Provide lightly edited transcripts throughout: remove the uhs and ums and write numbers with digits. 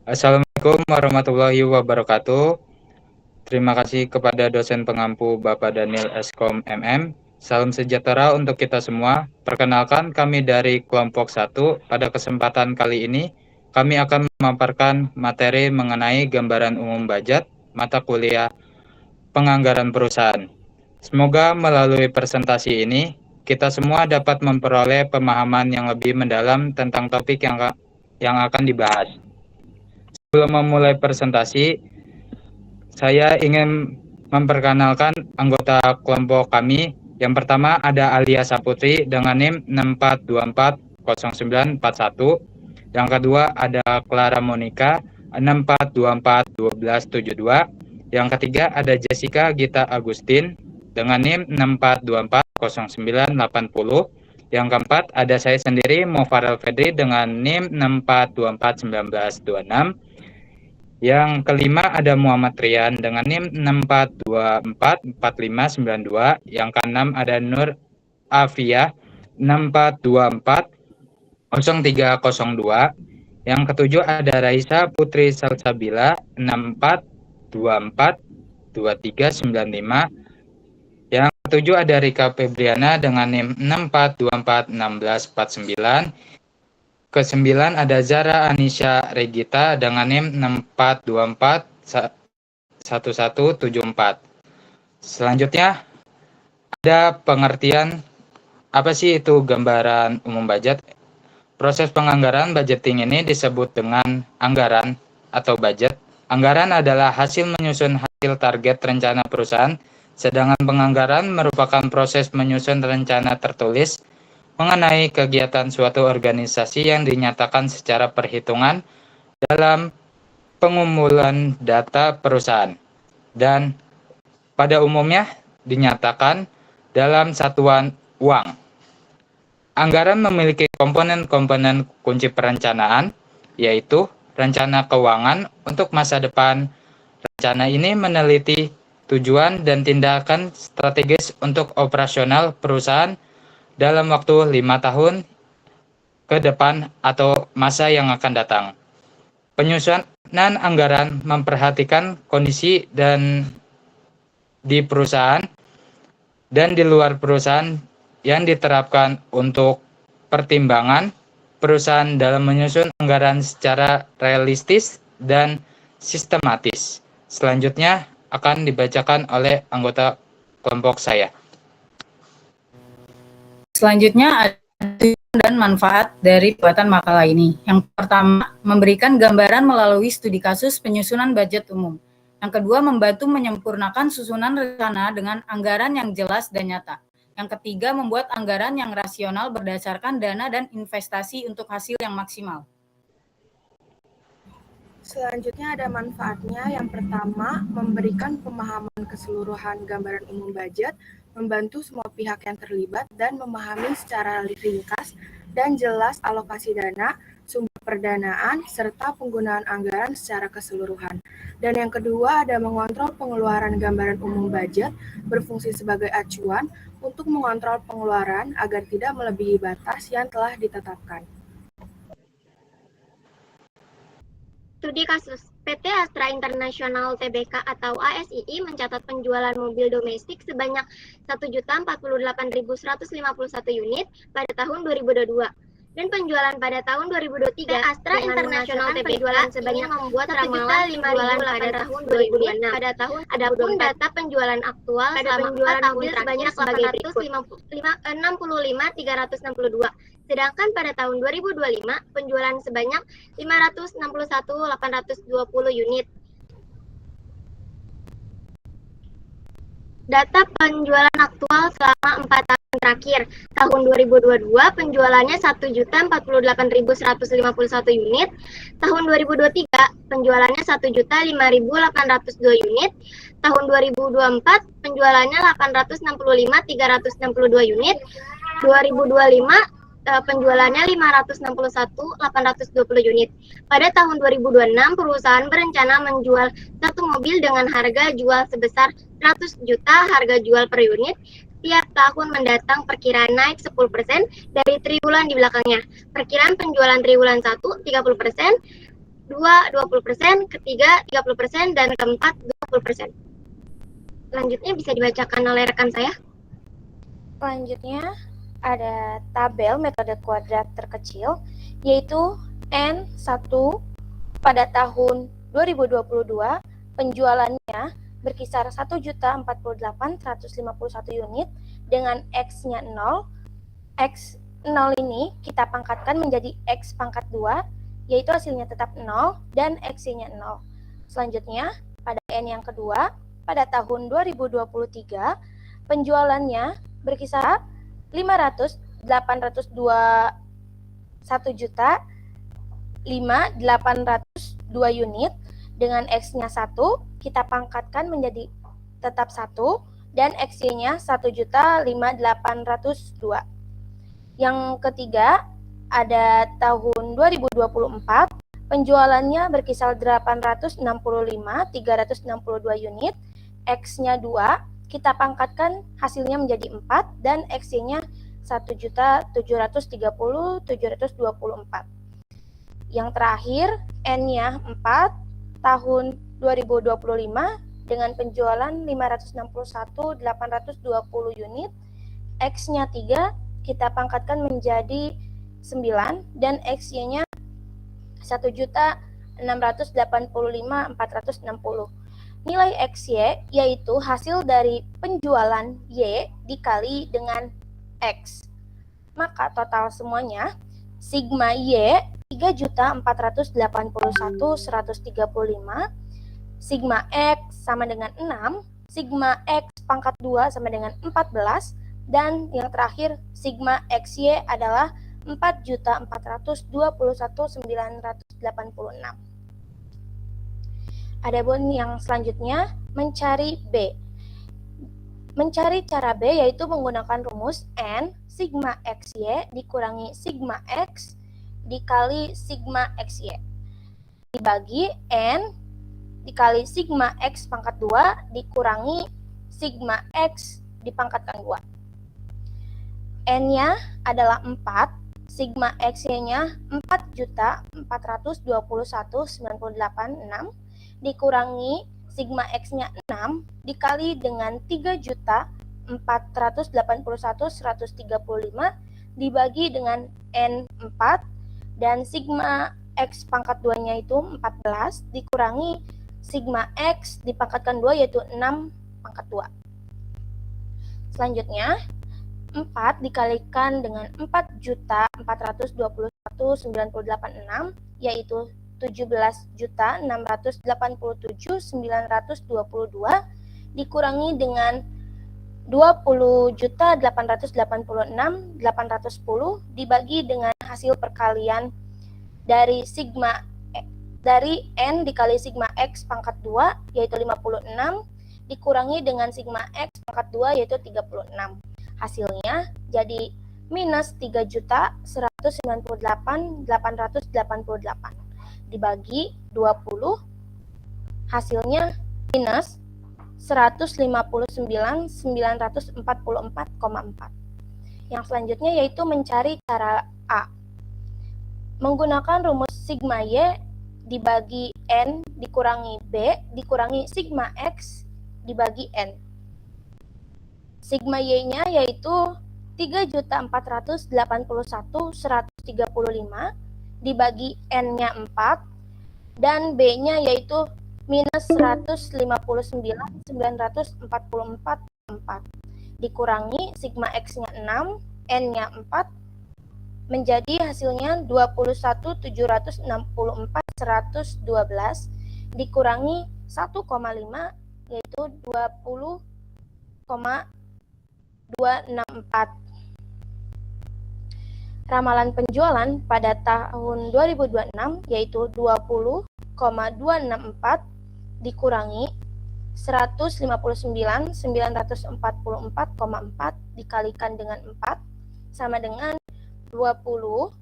Assalamualaikum warahmatullahi wabarakatuh. Terima kasih kepada dosen pengampu Bapak Daniel Eskom MM. Salam sejahtera untuk kita semua. Perkenalkan kami dari kelompok 1. Pada kesempatan kali ini, kami akan memaparkan materi mengenai gambaran umum budget mata kuliah penganggaran perusahaan. Semoga melalui presentasi ini, kita semua dapat memperoleh pemahaman yang lebih mendalam tentang topik yang akan dibahas. Sebelum memulai presentasi, saya ingin memperkenalkan anggota kelompok kami. Yang pertama ada Alia Saputri dengan NIM 64240941. Yang kedua ada Clara Monica 64241272. Yang ketiga ada Jessica Gita Agustin dengan NIM 64240980. Yang keempat ada saya sendiri Mofarel Fedri dengan NIM 64241926. Yang kelima ada Muhammad Rian dengan NIM 64244592. Yang keenam ada Nur Afia 64240302. Yang ketujuh ada Raisa Putri Salsabila 64242395. Yang ketujuh ada Rika Febriana dengan NIM 64241649. Ke-9 ada Zara Anisha Regita dengan NIM 64241174. Selanjutnya ada pengertian apa sih itu gambaran umum budget. Proses penganggaran budgeting ini disebut dengan anggaran atau budget. Anggaran adalah hasil menyusun hasil target rencana perusahaan, sedangkan penganggaran merupakan proses menyusun rencana tertulis mengenai kegiatan suatu organisasi yang dinyatakan secara perhitungan dalam pengumpulan data perusahaan dan pada umumnya dinyatakan dalam satuan uang. Anggaran memiliki komponen-komponen kunci perencanaan, yaitu rencana keuangan untuk masa depan. Rencana ini meneliti tujuan dan tindakan strategis untuk operasional perusahaan dalam waktu 5 tahun ke depan atau masa yang akan datang. Penyusunan anggaran memperhatikan kondisi dan di perusahaan dan di luar perusahaan yang diterapkan untuk pertimbangan perusahaan dalam menyusun anggaran secara realistis dan sistematis. Selanjutnya akan dibacakan oleh anggota kelompok saya. Selanjutnya ada tujuan dan manfaat dari pembuatan makalah ini. Yang pertama, memberikan gambaran melalui studi kasus penyusunan budget umum. Yang kedua, membantu menyempurnakan susunan rencana dengan anggaran yang jelas dan nyata. Yang ketiga, membuat anggaran yang rasional berdasarkan dana dan investasi untuk hasil yang maksimal. Selanjutnya ada manfaatnya. Yang pertama, memberikan pemahaman keseluruhan gambaran umum budget, membantu semua pihak yang terlibat dan memahami secara ringkas dan jelas alokasi dana, sumber pendanaan, serta penggunaan anggaran secara keseluruhan. Dan yang kedua ada mengontrol pengeluaran gambaran umum budget, berfungsi sebagai acuan untuk mengontrol pengeluaran agar tidak melebihi batas yang telah ditetapkan. Studi kasus PT Astra International Tbk atau ASII mencatat penjualan mobil domestik sebanyak 1.048.151 unit pada tahun 2022 dan penjualan pada tahun 2023 Astra International Tbk penjualan sebanyak membuat ramalan penjualan pada tahun 2026. Pada tahun adapun data penjualan aktual selama 4 tahun sebanyak sebagai berikut: 65.362. Sedangkan pada tahun 2025, penjualan sebanyak 561.820 unit. Data penjualan aktual selama 4 tahun terakhir. Tahun 2022, penjualannya 1.048.151 unit. Tahun 2023, penjualannya 1.005.802 unit. Tahun 2024, penjualannya 865.362 unit. 2025, penjualannya 561.820 unit. Pada tahun 2026, perusahaan berencana menjual satu mobil dengan harga jual sebesar 100 juta harga jual per unit. Tiap tahun mendatang perkiraan naik 10% dari triwulan di belakangnya. Perkiraan penjualan triwulan 1 30%, kedua 20%, ketiga 30%, dan keempat 20%. Selanjutnya bisa dibacakan oleh rekan saya. Selanjutnya ada tabel metode kuadrat terkecil, yaitu N1 pada tahun 2022 penjualannya berkisar 1.048.151 unit dengan X-nya 0. X 0 ini kita pangkatkan menjadi X pangkat 2, yaitu hasilnya tetap 0 dan X-nya 0. Selanjutnya, pada N yang kedua, pada tahun 2023, penjualannya berkisar 1.802 unit dengan X-nya 1, kita pangkatkan menjadi tetap 1 dan X-nya 1.005.802. Yang ketiga, ada tahun 2024, penjualannya berkisar 865.362 unit, X-nya 2, kita pangkatkan hasilnya menjadi 4 dan X-nya 1.730.724. Yang terakhir, N-nya 4, tahun 2025 dengan penjualan 561.820 unit, X-nya 3, kita pangkatkan menjadi 9 dan X-nya 1.685.460. Nilai XY yaitu hasil dari penjualan Y dikali dengan X. Maka total semuanya sigma Y 3.481.135, sigma X sama dengan 6, sigma X pangkat 2 sama dengan 14, dan yang terakhir sigma XY adalah 4.421.986. Adapun yang selanjutnya mencari B. Mencari cara B yaitu menggunakan rumus N sigma XY dikurangi sigma X dikali sigma XY dibagi N dikali sigma X pangkat 2 dikurangi sigma X dipangkatkan 2. N-nya adalah 4, sigma XY-nya 4.421.986 dikurangi sigma X-nya 6 dikali dengan 3.481.135 dibagi dengan N4 dan sigma X pangkat 2-nya itu 14 dikurangi sigma X dipangkatkan 2 yaitu 6 pangkat 2. Selanjutnya 4 dikalikan dengan 4.421.986 yaitu 17.687.922 dikurangi dengan 20.886.810 dibagi dengan hasil perkalian dari sigma dari N dikali sigma X pangkat 2 yaitu 56 dikurangi dengan sigma X pangkat 2 yaitu 36. Hasilnya jadi minus 3.198.888 dibagi 20 hasilnya minus 159.944,4. Yang selanjutnya yaitu mencari cara A. Menggunakan rumus sigma Y dibagi N dikurangi B dikurangi sigma X dibagi N. Sigma Y-nya yaitu 3.481.135 dibagi N-nya 4 dan B-nya yaitu minus 159.944,4 dikurangi sigma X-nya 6, N-nya 4 menjadi hasilnya 21.764.112 dikurangi 1,5 yaitu 20,264. Ramalan penjualan pada tahun 2026 yaitu 20,264 dikurangi 159.944,4 dikalikan dengan 4 sama dengan 20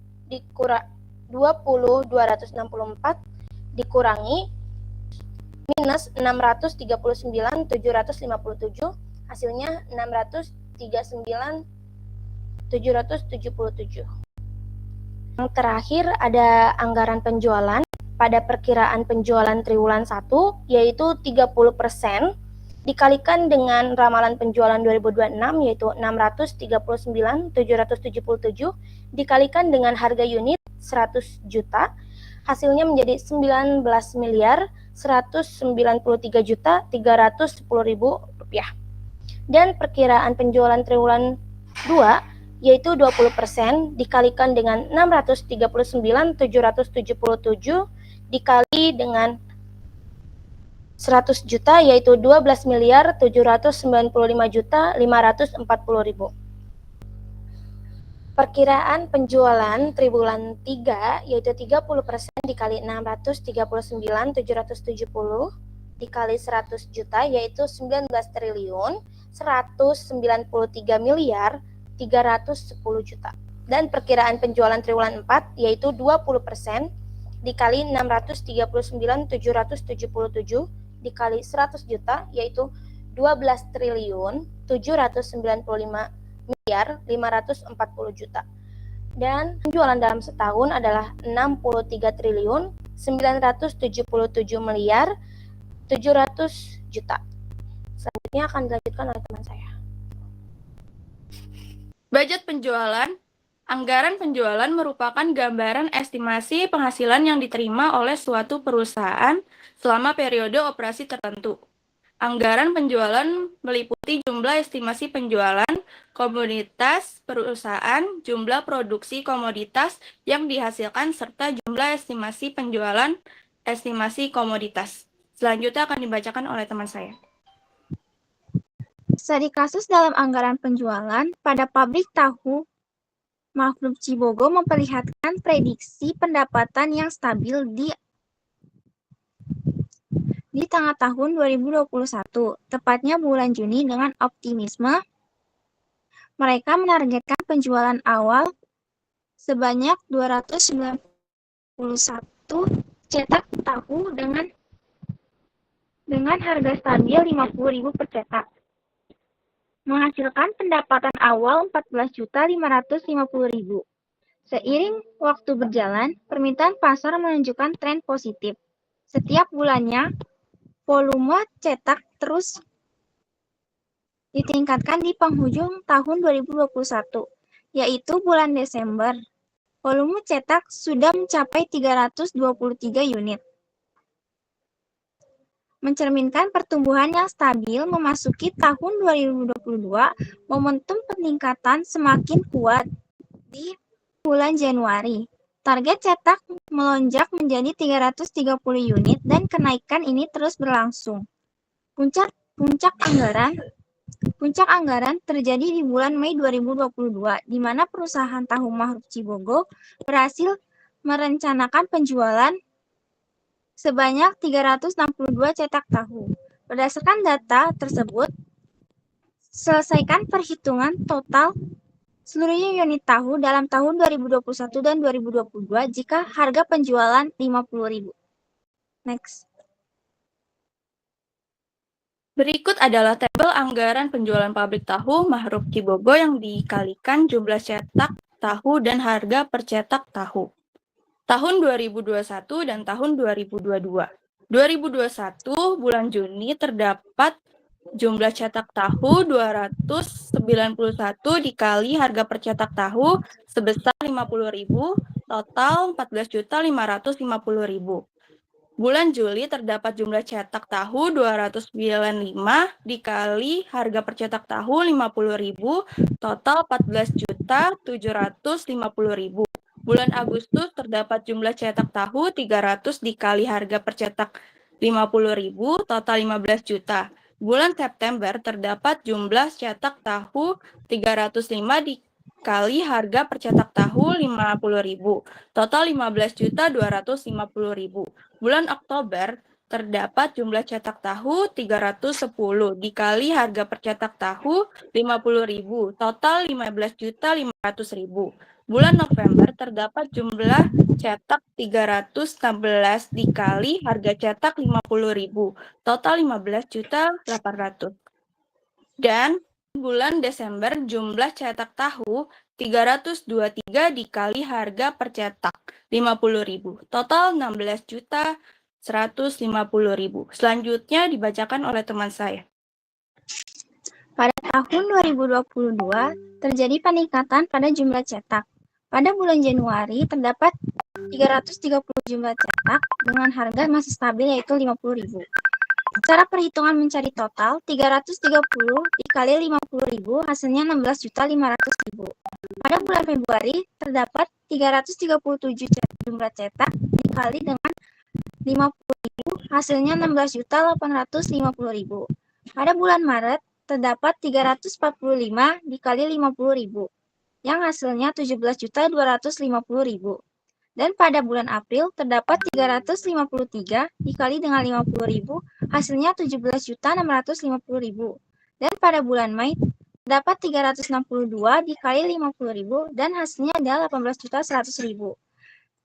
264 dikurangi minus 639.757 hasilnya 639.777. Yang terakhir ada anggaran penjualan pada perkiraan penjualan triwulan 1 yaitu 30% dikalikan dengan ramalan penjualan 2026 yaitu 639.777 dikalikan dengan harga unit 100 juta, hasilnya menjadi 19.193.310.000 rupiah. Dan perkiraan penjualan triwulan 2 yaitu 20% dikalikan dengan 639.777 dikali dengan 100 juta yaitu 12.795.540.000. Perkiraan penjualan triwulan 3 yaitu 30% dikali 639.770 dikali 100 juta yaitu 19.193.310.000. Dan perkiraan penjualan triwulan 4 yaitu 20% dikali 639.777 dikali 100 juta yaitu 12.795.540.000. Dan penjualan dalam setahun adalah 63.977.700.000. Selanjutnya akan dilanjutkan oleh teman saya. Budget penjualan. Anggaran penjualan merupakan gambaran estimasi penghasilan yang diterima oleh suatu perusahaan selama periode operasi tertentu. Anggaran penjualan meliputi jumlah estimasi penjualan komoditas perusahaan, jumlah produksi komoditas yang dihasilkan, serta jumlah estimasi penjualan estimasi komoditas. Selanjutnya akan dibacakan oleh teman saya. Studi kasus dalam anggaran penjualan pada pabrik tahu Mahrup Cibogo memperlihatkan prediksi pendapatan yang stabil di tengah tahun 2021, tepatnya bulan Juni. Dengan optimisme, mereka menargetkan penjualan awal sebanyak 291 cetak tahu dengan harga stabil 50.000 per cetak, menghasilkan pendapatan awal 14.550.000. Seiring waktu berjalan, permintaan pasar menunjukkan tren positif. Setiap bulannya, volume cetak terus ditingkatkan di penghujung tahun 2021, yaitu bulan Desember. Volume cetak sudah mencapai 323 unit. Mencerminkan pertumbuhan yang stabil memasuki tahun 2022, momentum peningkatan semakin kuat di bulan Januari. Target cetak melonjak menjadi 330 unit dan kenaikan ini terus berlangsung. Puncak anggaran terjadi di bulan Mei 2022, di mana perusahaan tahu Mahrup Cibogo berhasil merencanakan penjualan sebanyak 362 cetak tahu. Berdasarkan data tersebut, selesaikan perhitungan total seluruh unit tahu dalam tahun 2021 dan 2022 jika harga penjualan 50.000. Next. Berikut adalah tabel anggaran penjualan pabrik tahu Mahrup Cibogo yang dikalikan jumlah cetak tahu dan harga per cetak tahu. Tahun 2021 dan tahun 2022. 2021 bulan Juni terdapat jumlah cetak tahu 291 dikali harga per cetak tahu sebesar 50.000, total 14.550.000. Bulan Juli terdapat jumlah cetak tahu 295 dikali harga per cetak tahu 50.000, total 14.750.000. Bulan Agustus terdapat jumlah cetak tahu 300 dikali harga per cetak 50.000, total 15 juta. Bulan September terdapat jumlah cetak tahu 305 dikali harga per cetak tahu 50.000, total 15.250.000. Bulan Oktober terdapat jumlah cetak tahu 310 dikali harga per cetak tahu 50.000, total 15.500.000. Bulan November terdapat jumlah cetak 316 dikali harga cetak 50.000, total 15.800.000. Dan bulan Desember jumlah cetak tahu 323 dikali harga per cetak 50.000. Total 16.150.000. Selanjutnya dibacakan oleh teman saya. Pada tahun 2022, terjadi peningkatan pada jumlah cetak. Pada bulan Januari, terdapat 330 jumlah cetak dengan harga masih stabil yaitu 50.000. Cara perhitungan mencari total 330 dikali 50.000 hasilnya 16.500.000. Pada bulan Februari, terdapat 337 jumlah cetak dikali dengan 50.000 hasilnya 16.850.000. Pada bulan Maret, terdapat 345 dikali 50.000 yang hasilnya 17.250.000. Dan pada bulan April terdapat 353 dikali dengan 50.000 hasilnya 17.650.000. Dan pada bulan Mei terdapat 362 dikali 50.000 dan hasilnya adalah 18.100.000.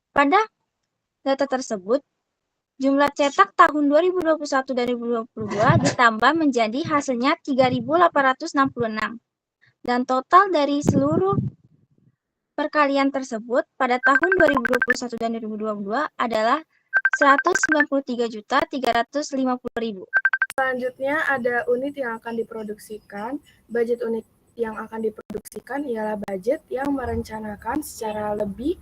Pada data tersebut, jumlah cetak tahun 2021 dan 2022 ditambah menjadi hasilnya 3.866. Dan total dari seluruh perkalian tersebut pada tahun 2021 dan 2022 adalah 193.350.000. Selanjutnya ada unit yang akan diproduksikan. Budget unit yang akan diproduksikan ialah budget yang merencanakan secara lebih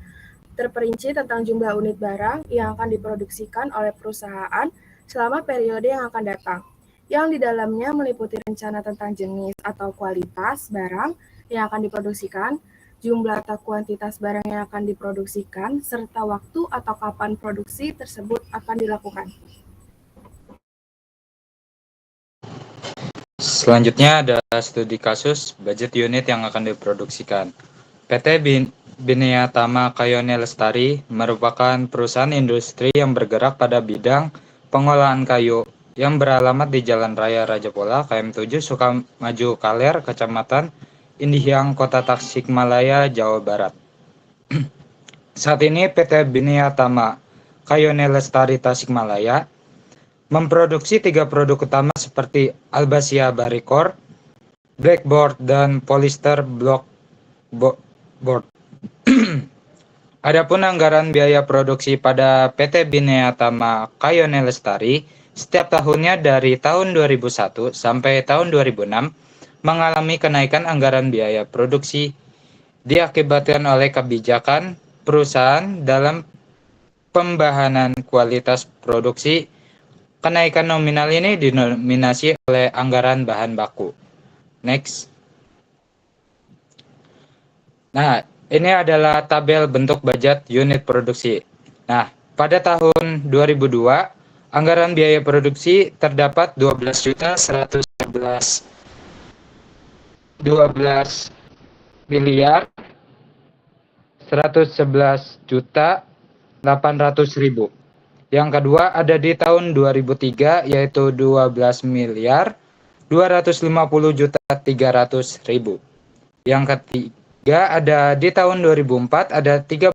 terperinci tentang jumlah unit barang yang akan diproduksikan oleh perusahaan selama periode yang akan datang, yang di dalamnya meliputi rencana tentang jenis atau kualitas barang yang akan diproduksikan, jumlah atau kuantitas barang yang akan diproduksikan, serta waktu atau kapan produksi tersebut akan dilakukan. Selanjutnya ada studi kasus budget unit yang akan diproduksikan. PT Binea Tama Kayone Lestari merupakan perusahaan industri yang bergerak pada bidang pengolahan kayu yang beralamat di Jalan Raya Rajapola, KM 7, Sukamaju Kaler, Kecamatan Indihang, Kota Tasikmalaya, Jawa Barat. Saat ini PT Binea Tama Kayone Lestari Tasikmalaya memproduksi 3 produk utama seperti Albasia Baricor, Blackboard, dan Polyester Block Board. Adapun anggaran biaya produksi pada PT Binea Tama Kayone Lestari setiap tahunnya dari tahun 2001 sampai tahun 2006 mengalami kenaikan anggaran biaya produksi diakibatkan oleh kebijakan perusahaan dalam pembahanan kualitas produksi. Kenaikan nominal ini dinominasi oleh anggaran bahan baku. Next. Nah, ini adalah tabel bentuk budget unit produksi. Nah, pada tahun 2002, anggaran biaya produksi terdapat 12 miliar 111.800.000. Yang kedua ada di tahun 2003 yaitu 12 miliar 250.300.000. Yang ketiga ada di tahun 2004 ada 13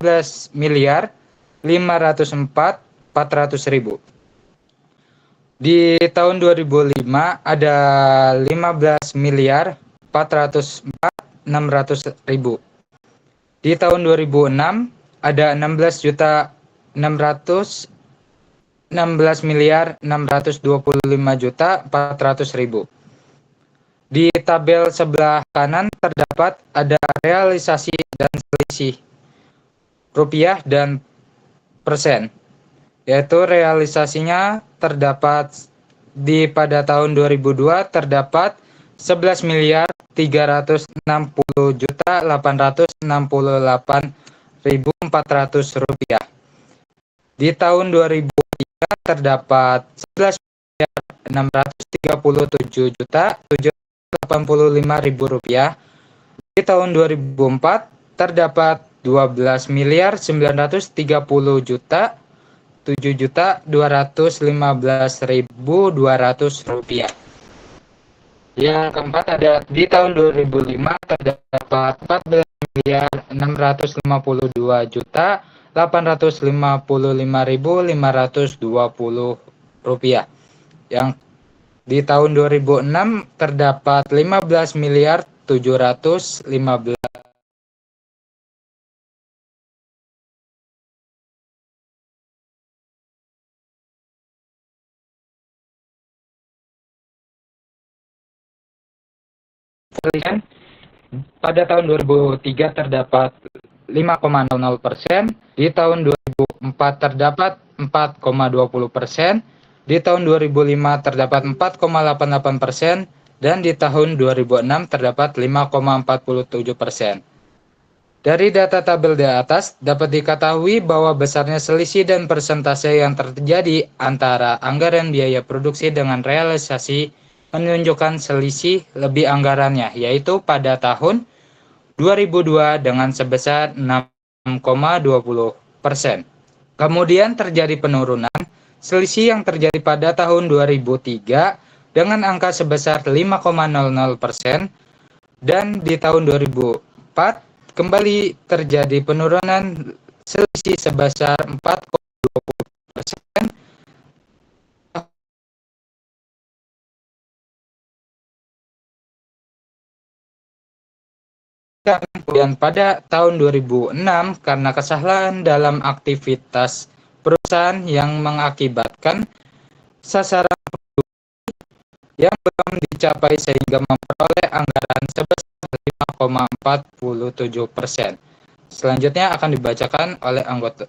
miliar 504.400.000. Di tahun 2005 ada 15 miliar 404.600.000. Di tahun 2006 ada 16 miliar 625.400.000. Di tabel sebelah kanan terdapat ada realisasi dan selisih rupiah dan persen, yaitu realisasinya terdapat pada tahun 2002 terdapat 11 miliar 360.868.400 rupiah. Di tahun 2003 terdapat 11.637.785.000 rupiah. Di tahun 2004 terdapat 12 miliar 930.7.215.200 rupiah. Yang keempat ada di tahun 2005 terdapat 14 miliar 652.855.520 rupiah. Yang Di tahun 2006 terdapat 15 miliar 715 persen. Pada tahun 2003 terdapat 5,00%, di tahun 2004 terdapat 4,20%, di tahun 2005 terdapat 4,88%, dan di tahun 2006 terdapat 5,47%. Dari data tabel di atas dapat diketahui bahwa besarnya selisih dan persentase yang terjadi antara anggaran biaya produksi dengan realisasi menunjukkan selisih lebih anggarannya, yaitu pada tahun 2002 dengan sebesar 6,20%. Kemudian terjadi penurunan selisih yang terjadi pada tahun 2003 dengan angka sebesar 5,00%, dan di tahun 2004 kembali terjadi penurunan selisih sebesar 4,20%. Kemudian pada tahun 2006 karena kesalahan dalam aktivitas perusahaan yang mengakibatkan sasaran yang belum dicapai sehingga memperoleh anggaran sebesar 5,47%. Selanjutnya akan dibacakan oleh anggota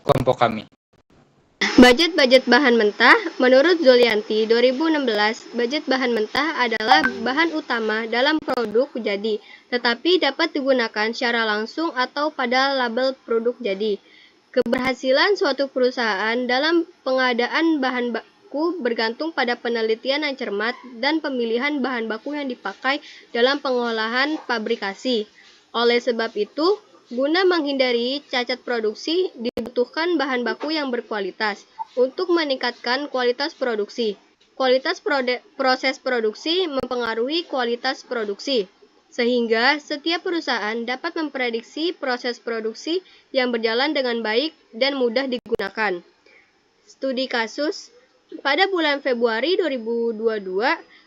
kelompok kami. Budget bahan mentah. Menurut Zulyanti 2016, budget bahan mentah adalah bahan utama dalam produk jadi, tetapi dapat digunakan secara langsung atau pada label produk jadi. Keberhasilan suatu perusahaan dalam pengadaan bahan baku bergantung pada penelitian yang cermat dan pemilihan bahan baku yang dipakai dalam pengolahan pabrikasi. Oleh sebab itu, guna menghindari cacat produksi, dibutuhkan bahan baku yang berkualitas. Untuk meningkatkan kualitas produksi, kualitas proses produksi mempengaruhi kualitas produksi, sehingga setiap perusahaan dapat memprediksi proses produksi yang berjalan dengan baik dan mudah digunakan. Studi kasus. Pada bulan Februari 2022,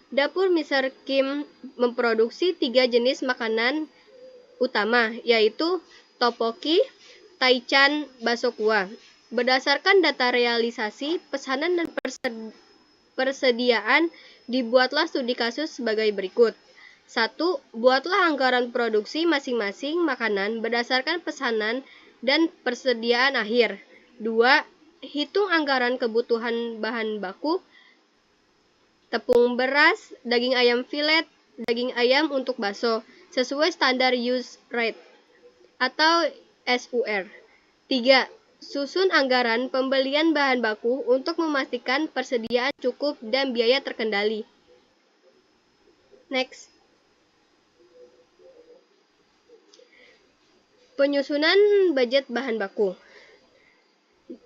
Dapur Mr. Kim memproduksi 3 jenis makanan utama, yaitu tteokbokki, taichan, bakso kuah. Berdasarkan data realisasi, pesanan dan persediaan, dibuatlah studi kasus sebagai berikut. 1. Buatlah anggaran produksi masing-masing makanan berdasarkan pesanan dan persediaan akhir. 2. Hitung anggaran kebutuhan bahan baku, tepung beras, daging ayam filet, daging ayam untuk bakso, sesuai standar use rate atau SUR. 3. Susun anggaran pembelian bahan baku untuk memastikan persediaan cukup dan biaya terkendali. Next. Penyusunan budget bahan baku.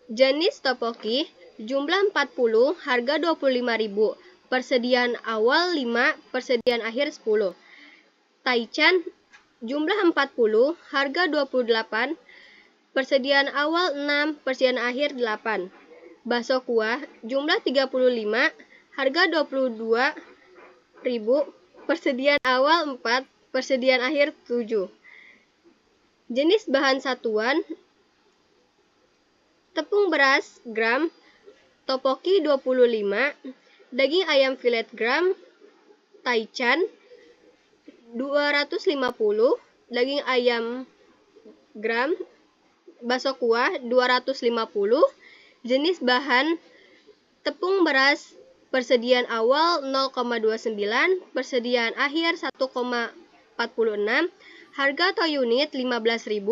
Jenis tteokbokki, jumlah 40, harga 25.000. Persediaan awal 5, persediaan akhir 10. Taichan, jumlah 40, harga 28, persediaan awal 6, persediaan akhir 8. Bakso kuah, jumlah 35, harga 22.000, persediaan awal 4, persediaan akhir 7. Jenis bahan satuan, tepung beras gram, tteokbokki 25, daging ayam filet gram, taichan 250, daging ayam gram, bakso kuah 250. Jenis bahan, tepung beras persediaan awal 0,29, persediaan akhir 1,46, harga atau unit 15.000.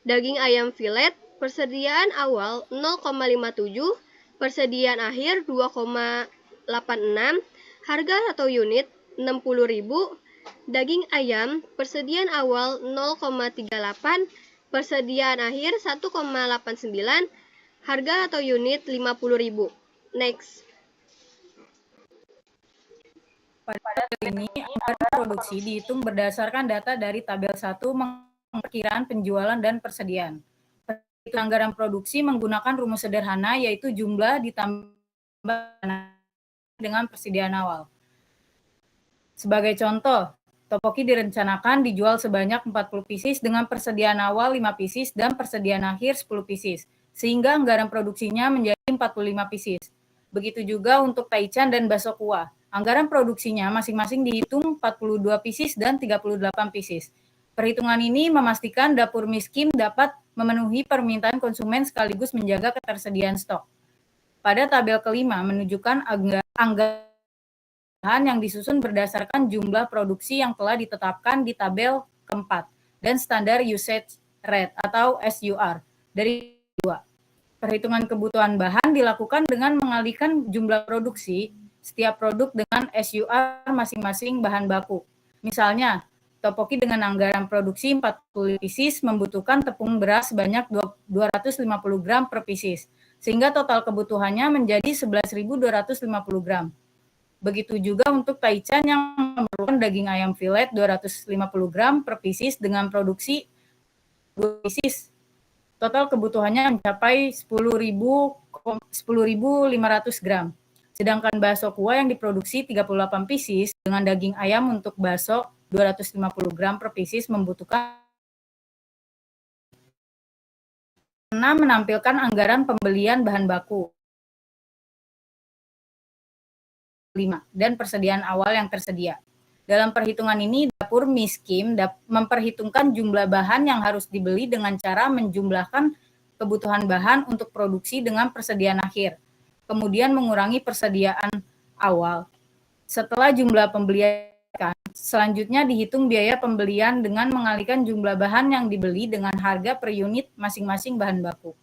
Daging ayam filet persediaan awal 0,57, persediaan akhir 2,86, harga atau unit 60.000. Daging ayam persediaan awal 0,38, persediaan akhir 1,89, harga atau unit 50.000. Next. Pada ini, anggaran produksi dihitung berdasarkan data dari tabel 1 perkiraan penjualan dan persediaan. Anggaran produksi menggunakan rumus sederhana, yaitu jumlah ditambah dengan persediaan awal. Sebagai contoh, topoki direncanakan dijual sebanyak 40 pieces dengan persediaan awal 5 pieces dan persediaan akhir 10 pieces, sehingga anggaran produksinya menjadi 45 pieces. Begitu juga untuk taichan dan bakso kuah. Anggaran produksinya masing-masing dihitung 42 pieces dan 38 pieces. Perhitungan ini memastikan dapur miskin dapat memenuhi permintaan konsumen sekaligus menjaga ketersediaan stok. Pada tabel kelima menunjukkan anggaran yang disusun berdasarkan jumlah produksi yang telah ditetapkan di tabel keempat dan standar usage rate atau SUR dari 2. Perhitungan kebutuhan bahan dilakukan dengan mengalihkan jumlah produksi setiap produk dengan SUR masing-masing bahan baku. Misalnya, topoki dengan anggaran produksi 40 pieces membutuhkan tepung beras sebanyak 250 gram per pieces, sehingga total kebutuhannya menjadi 11.250 gram. Begitu juga untuk taichan yang memerlukan daging ayam filet 250 gram per pieces dengan produksi 2 pieces. Total kebutuhannya mencapai 10.500 gram. Sedangkan bakso kuah yang diproduksi 38 pieces dengan daging ayam untuk bakso 250 gram per pieces membutuhkan karena menampilkan anggaran pembelian bahan baku 5 dan persediaan awal yang tersedia. Dalam perhitungan ini, dapur miskin memperhitungkan jumlah bahan yang harus dibeli dengan cara menjumlahkan kebutuhan bahan untuk produksi dengan persediaan akhir, kemudian mengurangi persediaan awal. Setelah jumlah pembelian, selanjutnya dihitung biaya pembelian dengan mengalihkan jumlah bahan yang dibeli dengan harga per unit masing-masing bahan baku.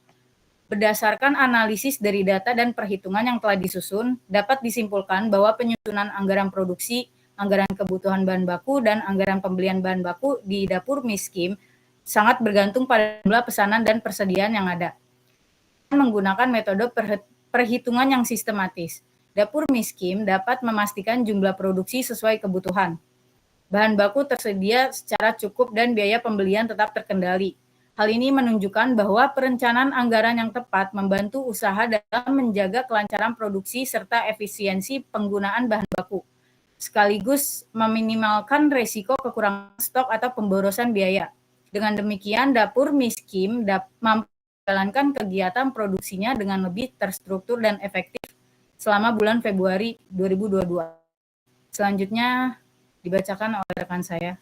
Berdasarkan analisis dari data dan perhitungan yang telah disusun, dapat disimpulkan bahwa penyusunan anggaran produksi, anggaran kebutuhan bahan baku, dan anggaran pembelian bahan baku di dapur miskin sangat bergantung pada jumlah pesanan dan persediaan yang ada. Menggunakan metode perhitungan yang sistematis, dapur miskin dapat memastikan jumlah produksi sesuai kebutuhan. Bahan baku tersedia secara cukup dan biaya pembelian tetap terkendali. Hal ini menunjukkan bahwa perencanaan anggaran yang tepat membantu usaha dalam menjaga kelancaran produksi serta efisiensi penggunaan bahan baku, sekaligus meminimalkan risiko kekurangan stok atau pemborosan biaya. Dengan demikian, dapur miskin mampu menjalankan kegiatan produksinya dengan lebih terstruktur dan efektif selama bulan Februari 2022. Selanjutnya dibacakan oleh rekan saya.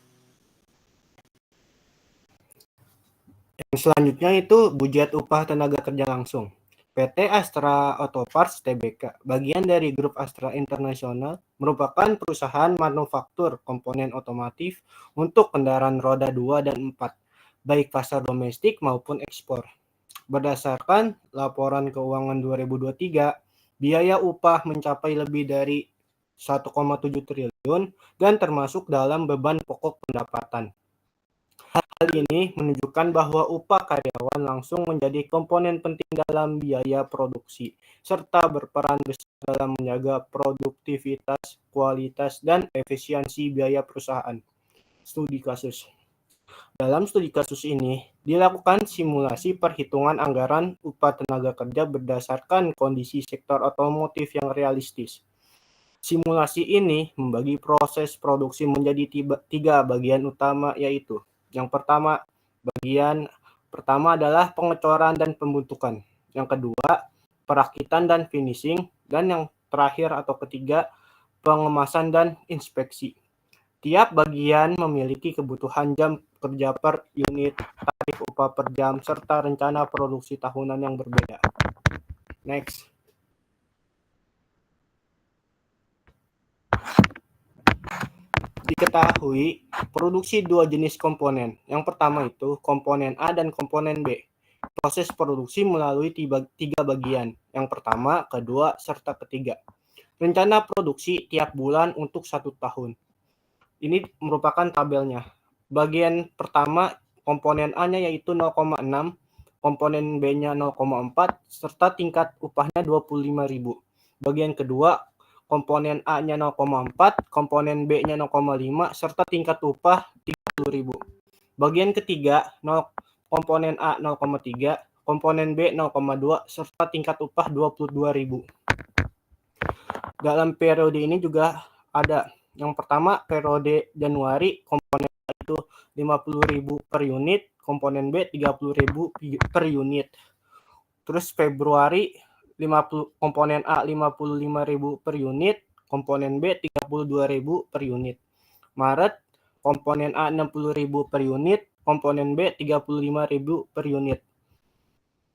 Yang selanjutnya itu budget upah tenaga kerja langsung. PT Astra Auto Parts Tbk, bagian dari grup Astra International, merupakan perusahaan manufaktur komponen otomotif untuk kendaraan roda 2 dan 4, baik pasar domestik maupun ekspor. Berdasarkan laporan keuangan 2023, biaya upah mencapai lebih dari 1,7 triliun dan termasuk dalam beban pokok pendapatan. Hal ini menunjukkan bahwa upah karyawan langsung menjadi komponen penting dalam biaya produksi, serta berperan besar dalam menjaga produktivitas, kualitas, dan efisiensi biaya perusahaan. Studi kasus. Dalam studi kasus ini, dilakukan simulasi perhitungan anggaran upah tenaga kerja berdasarkan kondisi sektor otomotif yang realistis. Simulasi ini membagi proses produksi menjadi 3 bagian utama, yaitu yang pertama, bagian pertama adalah pengecoran dan pembentukan. Yang kedua, perakitan dan finishing. Dan yang terakhir atau ketiga, pengemasan dan inspeksi. Tiap bagian memiliki kebutuhan jam kerja per unit, tarif upah per jam, serta rencana produksi tahunan yang berbeda. Next. Diketahui produksi 2 jenis komponen. Yang pertama itu komponen A dan komponen B. Proses produksi melalui 3 bagian. Yang pertama, kedua, serta ketiga. Rencana produksi tiap bulan untuk 1 tahun. Ini merupakan tabelnya. Bagian pertama komponen A-nya yaitu 0,6, komponen B-nya 0,4, serta tingkat upahnya 25.000. Bagian kedua komponen A-nya 0,4, komponen B-nya 0,5, serta tingkat upah 30.000. Bagian ketiga, komponen A 0,3, komponen B 0,2, serta tingkat upah 22.000. dalam periode ini juga ada yang pertama periode Januari komponen A itu 50.000 per unit, komponen B 30.000 per unit. Terus Februari 50 komponen A 55.000 per unit, komponen B 32.000 per unit. Maret komponen A 60.000 per unit, komponen B 35.000 per unit.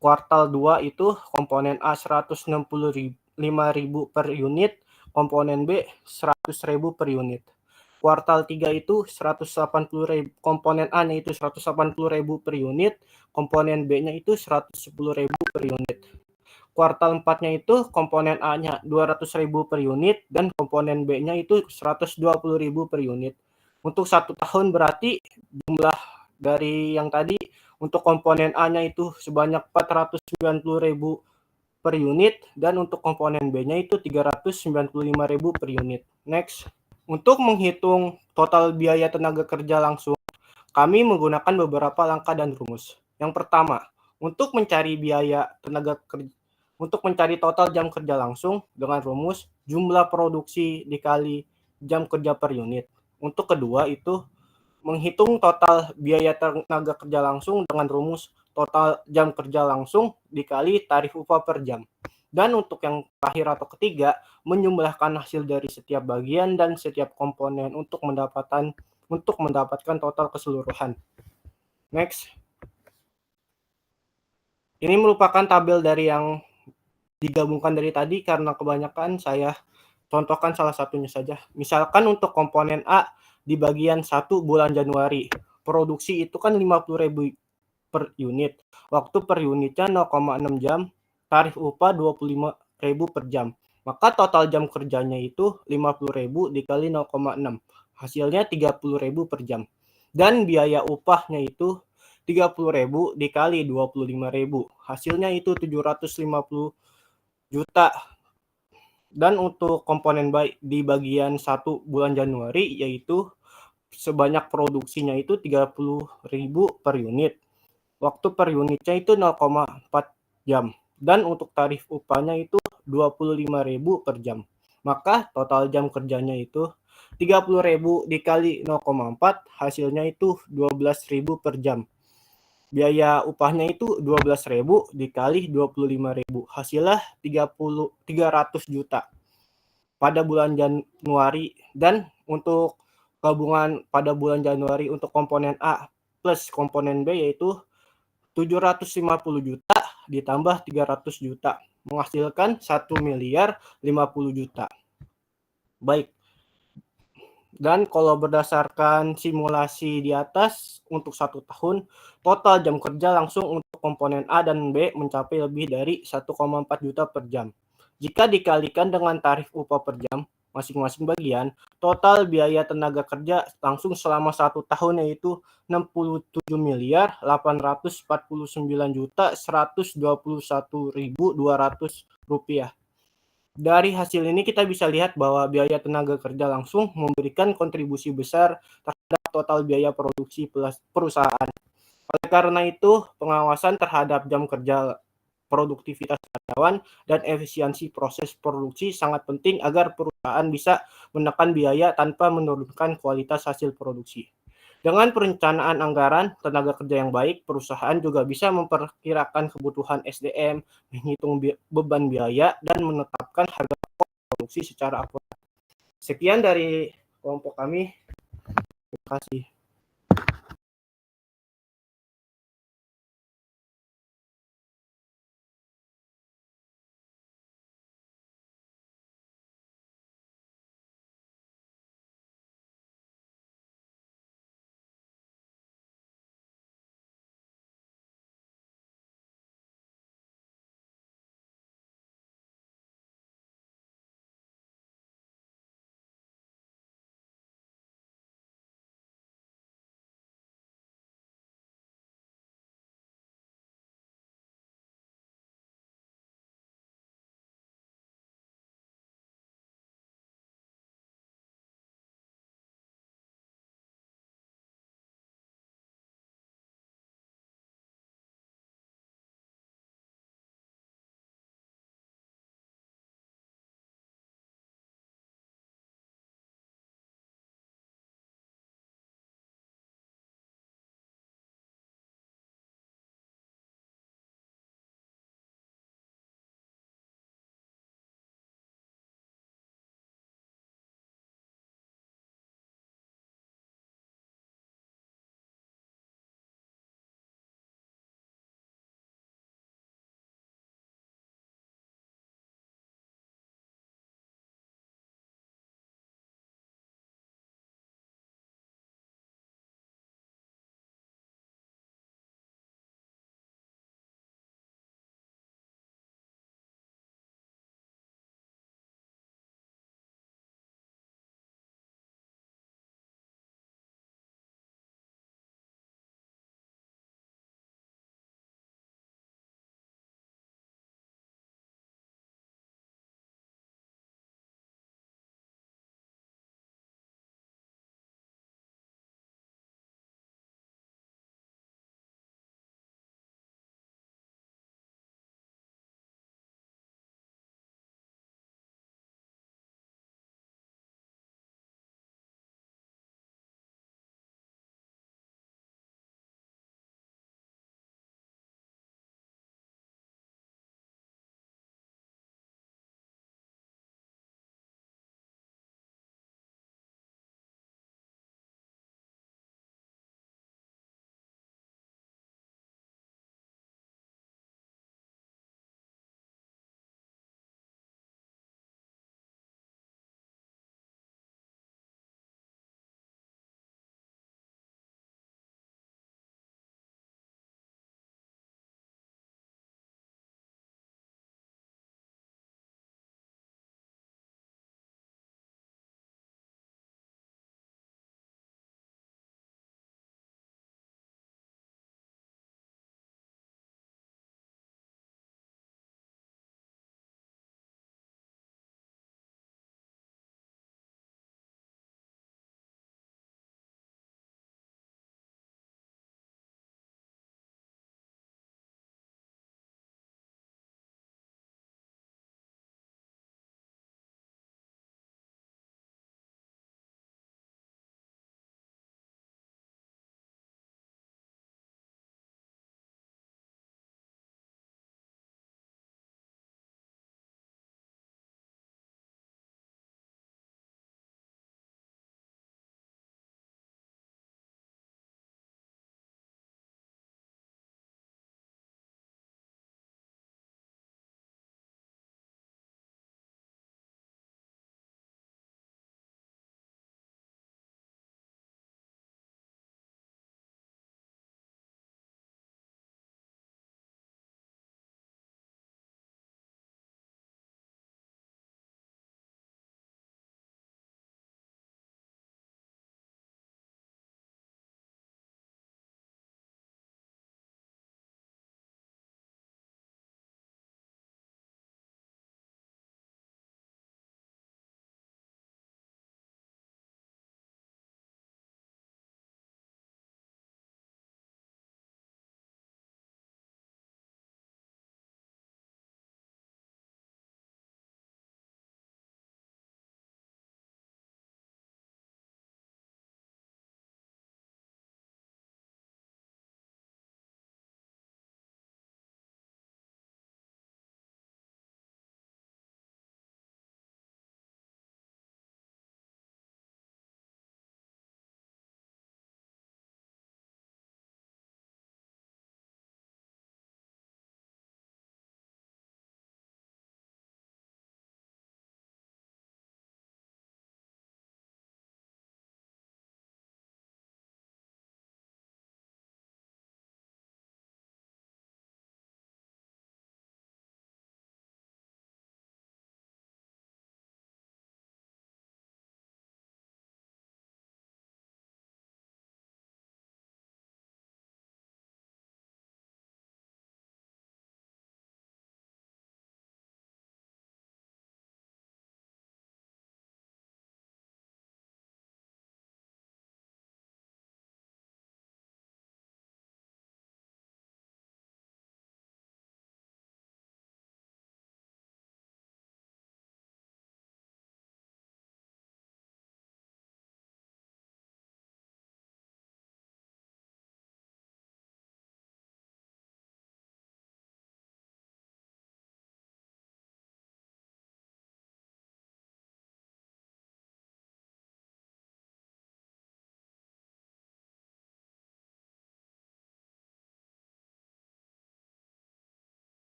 Kuartal 2 itu komponen A 165.000 per unit, komponen B 100.000 per unit. Kuartal 3 itu 180.000, komponen A-nya itu 180.000 per unit, komponen B-nya itu 110.000 per unit. Kuartal 4-nya itu komponen A-nya 200.000 per unit dan komponen B-nya itu 120.000 per unit. Untuk 1 tahun berarti jumlah dari yang tadi untuk komponen A-nya itu sebanyak 490.000 per unit dan untuk komponen B-nya itu 395.000 per unit. Next. Untuk menghitung total biaya tenaga kerja langsung, kami menggunakan beberapa langkah dan rumus. Yang pertama, untuk mencari total jam kerja langsung dengan rumus jumlah produksi dikali jam kerja per unit. Untuk kedua itu menghitung total biaya tenaga kerja langsung dengan rumus total jam kerja langsung dikali tarif upah per jam. Dan untuk yang terakhir atau ketiga, menjumlahkan hasil dari setiap bagian dan setiap komponen untuk mendapatkan total keseluruhan. Next. Ini merupakan tabel dari yang digabungkan dari tadi karena kebanyakan saya contohkan salah satunya saja. Misalkan untuk komponen A di bagian 1 bulan Januari, produksi itu kan 50.000 per unit. Waktu per unitnya 0,6 jam, tarif upah 25.000 per jam. Maka total jam kerjanya itu 50.000 dikali 0,6. Hasilnya 30.000 per jam. Dan biaya upahnya itu 30.000 dikali 25.000. Hasilnya itu 750 juta. Dan untuk komponen di bagian 1 bulan Januari yaitu sebanyak produksinya itu 30.000 per unit. Waktu per unitnya itu 0,4 jam. Dan untuk tarif upahnya itu 25.000 per jam. Maka total jam kerjanya itu 30.000 dikali 0,4 hasilnya itu 12.000 per jam. Biaya upahnya itu 12.000 dikali 25.000 hasilnya 300 juta pada bulan Januari. Dan untuk gabungan pada bulan Januari untuk komponen A plus komponen B yaitu 750 juta ditambah 300 juta menghasilkan 1.050 juta. Baik. Dan kalau berdasarkan simulasi di atas untuk 1 tahun, total jam kerja langsung untuk komponen A dan B mencapai lebih dari 1,4 juta per jam. Jika dikalikan dengan tarif upah per jam masing-masing bagian, total biaya tenaga kerja langsung selama 1 tahun yaitu 67.849.121.200 rupiah. Dari hasil ini kita bisa lihat bahwa biaya tenaga kerja langsung memberikan kontribusi besar terhadap total biaya produksi perusahaan. Oleh karena itu, pengawasan terhadap jam kerja, produktivitas karyawan, dan efisiensi proses produksi sangat penting agar perusahaan bisa menekan biaya tanpa menurunkan kualitas hasil produksi. Dengan perencanaan anggaran tenaga kerja yang baik, perusahaan juga bisa memperkirakan kebutuhan SDM, menghitung beban biaya, dan menetapkan harga produksi secara akurat. Sekian dari kelompok kami. Terima kasih.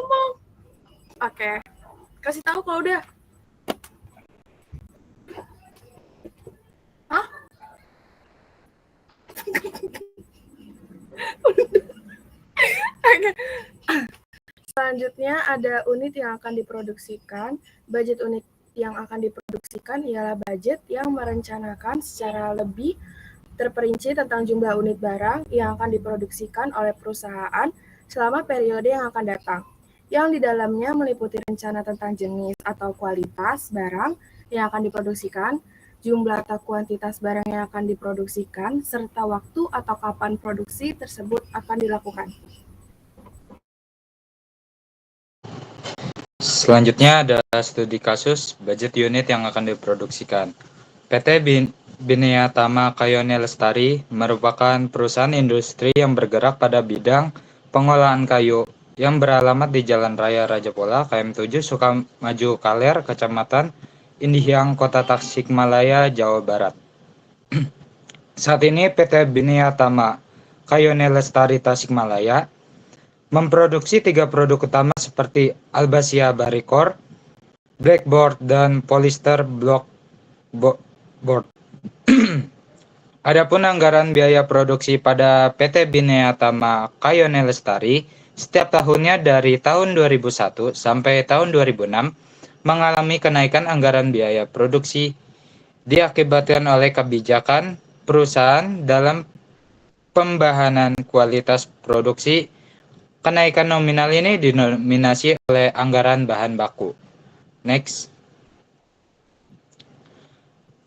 ngomong. Oke. Kasih tahu kalau udah. Hah? Oke. Selanjutnya ada unit yang akan diproduksikan. Budget unit yang akan diproduksikan ialah budget yang merencanakan secara lebih terperinci tentang jumlah unit barang yang akan diproduksikan oleh perusahaan selama periode yang akan datang, yang di dalamnya meliputi rencana tentang jenis atau kualitas barang yang akan diproduksikan, jumlah atau kuantitas barang yang akan diproduksikan, serta waktu atau kapan produksi tersebut akan dilakukan. Selanjutnya ada studi kasus budget unit yang akan diproduksikan. PT Binea Tama Kayone Lestari merupakan perusahaan industri yang bergerak pada bidang pengolahan kayu yang beralamat di Jalan Raya Rajapola, KM7, Sukamaju Kaler, Kecamatan Indihang, Kota Tasikmalaya, Jawa Barat. Saat ini PT Binea Tama Kayone Lestari Tasikmalaya memproduksi 3 produk utama seperti Albasia Baricor, Blackboard, dan Polyester Block Board. Adapun anggaran biaya produksi pada PT Binea Tama Kayone Lestari setiap tahunnya dari tahun 2001 sampai tahun 2006 mengalami kenaikan anggaran biaya produksi diakibatkan oleh kebijakan perusahaan dalam pembahanan kualitas produksi. Kenaikan nominal ini dinominasi oleh anggaran bahan baku. Next.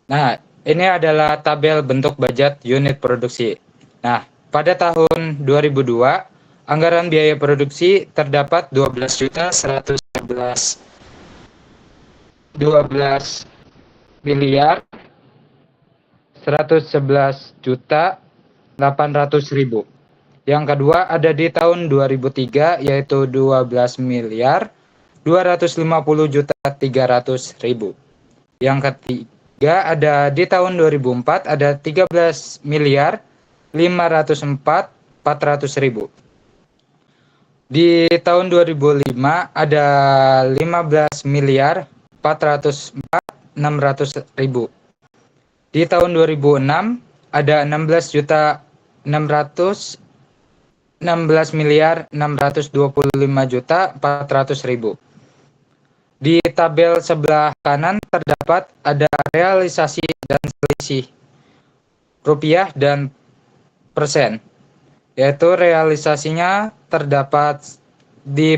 Nah, ini adalah tabel bentuk budget unit produksi. Nah, pada tahun 2002, anggaran biaya produksi terdapat 12 miliar 111.800.000. Yang kedua ada di tahun 2003 yaitu 12 miliar 250.300.000. Yang ketiga ada di tahun 2004 ada 13 miliar 504.400.000. Di tahun 2005 ada 15 miliar 404.600.000. Di tahun 2006 ada 16 miliar 625.400.000. Di tabel sebelah kanan terdapat ada realisasi dan selisih rupiah dan persen, yaitu realisasinya terdapat